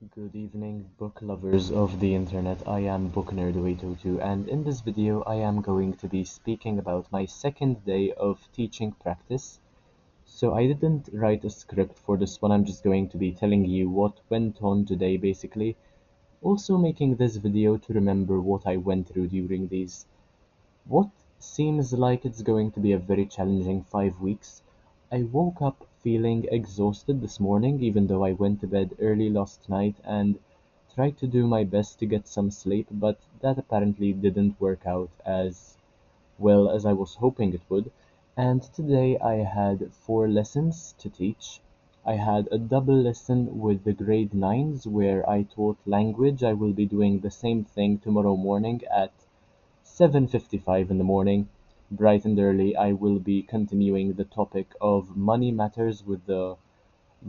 Good evening, book lovers of the internet. I am Book Nerd 802, and in this video, I am going to be speaking about my second day of teaching practice. So, I didn't write a script for this one, I'm just going to be telling you what went on today, basically. Also, making this video to remember what I went through during these what seems like it's going to be a very challenging 5 weeks. I woke up feeling exhausted this morning, even though I went to bed early last night and tried to do my best to get some sleep, but that apparently didn't work out as well as I was hoping it would. And today I had 4 lessons to teach. I had a double lesson with the grade 9s where I taught language. I will be doing the same thing tomorrow morning at 7:55 in the morning, bright and early. I will be continuing the topic of money matters with the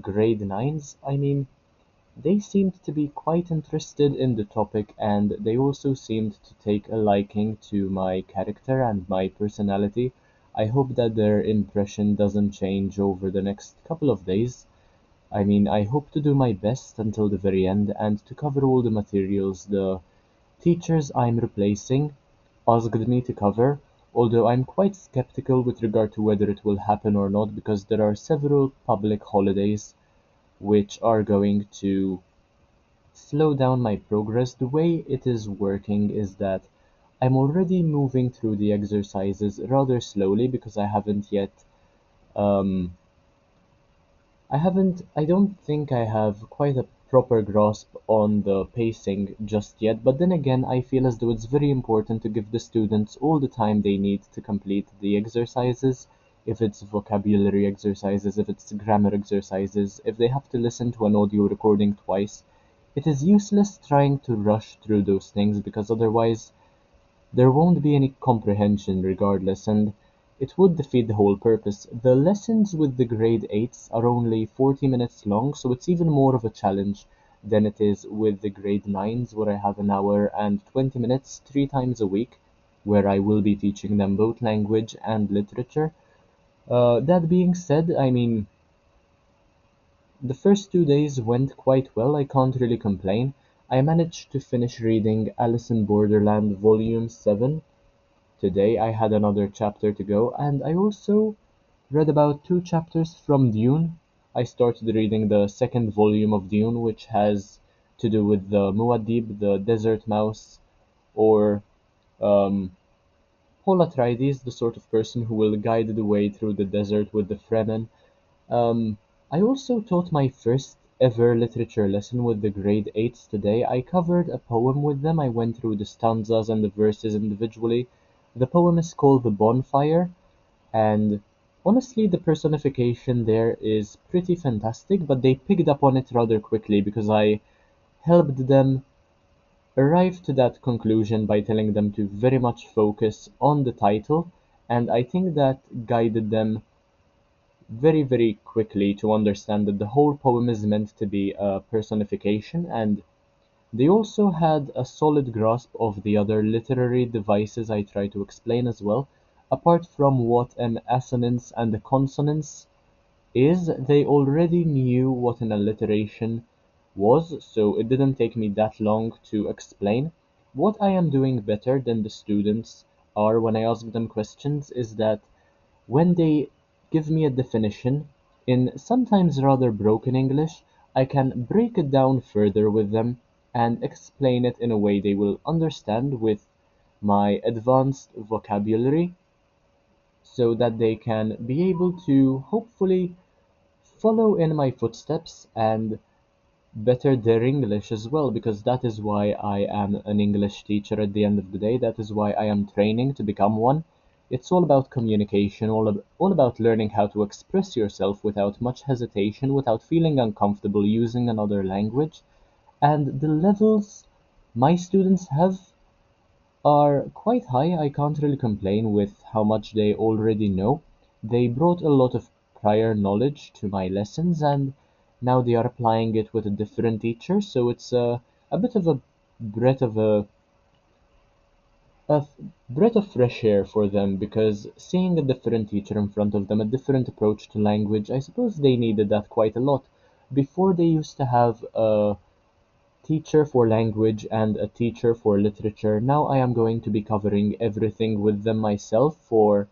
grade 9s. They seemed to be quite interested in the topic, and they also seemed to take a liking to my character and my personality. I hope that their impression doesn't change over the next couple of days. I hope to do my best until the very end and to cover all the materials the teachers I'm replacing asked me to cover, although I'm quite skeptical with regard to whether it will happen or not because there are several public holidays which are going to slow down my progress. The way it is working is that I'm already moving through the exercises rather slowly because um, I don't think I have quite a proper grasp on the pacing just yet, but then again, I feel as though it's very important to give the students all the time they need to complete the exercises. If it's vocabulary exercises, if it's grammar exercises, if they have to listen to an audio recording twice, it is useless trying to rush through those things because otherwise there won't be any comprehension regardless, and it would defeat the whole purpose. The lessons with the grade 8s are only 40 minutes long, so it's even more of a challenge than it is with the grade 9s, where I have an hour and 20 minutes 3 times a week, where I will be teaching them both language and literature. That being said, the first 2 days went quite well, I can't really complain. I managed to finish reading Alice in Borderland Volume 7 today. I had another chapter to go, and I also read about 2 chapters from Dune. I started reading the second volume of Dune, which has to do with the Muad'Dib, the desert mouse, or um, Paul Atreides, the sort of person who will guide the way through the desert with the Fremen. I also taught my first ever literature lesson with the grade 8s today. I covered a poem with them. I went through the stanzas and the verses individually. The poem is called The Bonfire, and honestly, the personification there is pretty fantastic, but they picked up on it rather quickly because I helped them arrive to that conclusion by telling them to very much focus on the title, and I think that guided them very, very quickly to understand that the whole poem is meant to be a personification, and they also had a solid grasp of the other literary devices I try to explain as well. Apart from what an assonance and a consonance is, they already knew what an alliteration was, so it didn't take me that long to explain. What I am doing better than the students are when I ask them questions is that when they give me a definition in sometimes rather broken English, I can break it down further with them and explain it in a way they will understand with my advanced vocabulary so that they can be able to hopefully follow in my footsteps and better their English as well, because that is why I am an English teacher at the end of the day. That is why I am training to become one. It's all about communication, all about learning how to express yourself without much hesitation, without feeling uncomfortable using another language. And the levels my students have are quite high. I can't really complain with how much they already know. They brought a lot of prior knowledge to my lessons, and now they are applying it with a different teacher. So it's a bit of a breath of a breath of fresh air for them because seeing a different teacher in front of them, a different approach to language, I suppose they needed that quite a lot. Before they used to have teacher for language and a teacher for literature. Now I am going to be covering everything with them myself for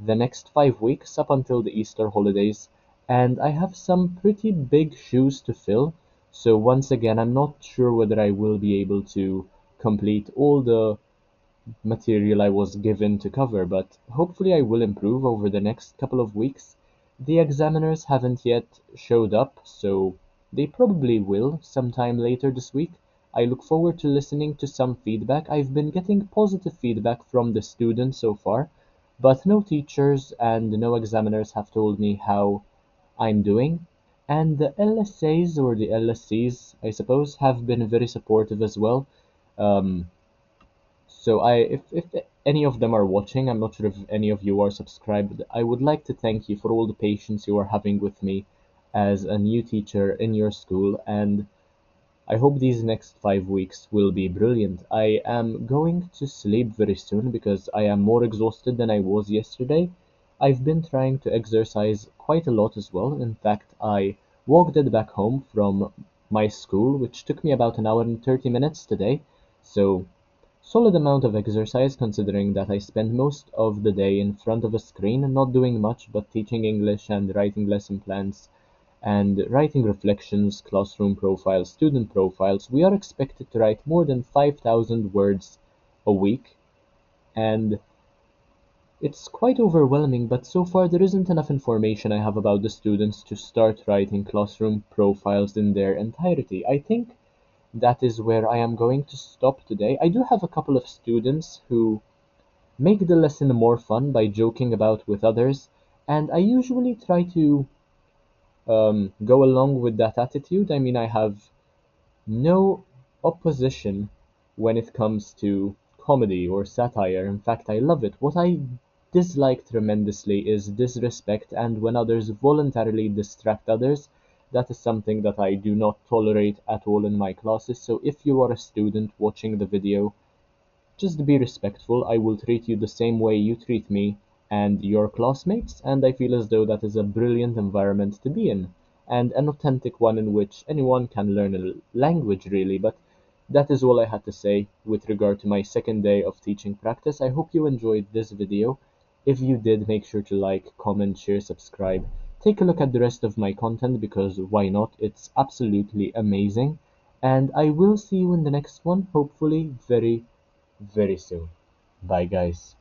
the next 5 weeks up until the Easter holidays, and I have some pretty big shoes to fill. So once again, I'm not sure whether I will be able to complete all the material I was given to cover, but hopefully I will improve over the next couple of weeks. The examiners haven't yet showed up, so they probably will sometime later this week. I look forward to listening to some feedback. I've been getting positive feedback from the students so far, but no teachers and no examiners have told me how I'm doing. And the LSAs or the LSCs, I suppose, have been very supportive as well. Um, so if any of them are watching, I'm not sure if any of you are subscribed. I would like to thank you for all the patience you are having with me as a new teacher in your school, and I hope these next 5 weeks will be brilliant. I am going to sleep very soon because I am more exhausted than I was yesterday. I've been trying to exercise quite a lot as well. In fact, I walked it back home from my school, which took me about an hour and 30 minutes today. So solid amount of exercise considering that I spend most of the day in front of a screen and not doing much but teaching English and writing lesson plans and writing reflections, classroom profiles, student profiles. We are expected to write more than 5,000 words a week, and it's quite overwhelming, but so far there isn't enough information I have about the students to start writing classroom profiles in their entirety. I think that is where I am going to stop today. I do have a couple of students who make the lesson more fun by joking about with others, and I usually try to go along with that attitude. I mean, I have no opposition when it comes to comedy or satire. In fact, I love it. What I dislike tremendously is disrespect, and when others voluntarily distract others. That is something that I do not tolerate at all in my classes. So if you are a student watching the video, just be respectful. I will treat you the same way you treat me and your classmates, and I feel as though that is a brilliant environment to be in, and an authentic one in which anyone can learn a language really. But that is all I had to say with regard to my second day of teaching practice. I hope you enjoyed this video. If you did, make sure to like, comment, share, subscribe. Take a look at the rest of my content because why not? It's absolutely amazing. And I will see you in the next one, hopefully very soon. Bye, guys.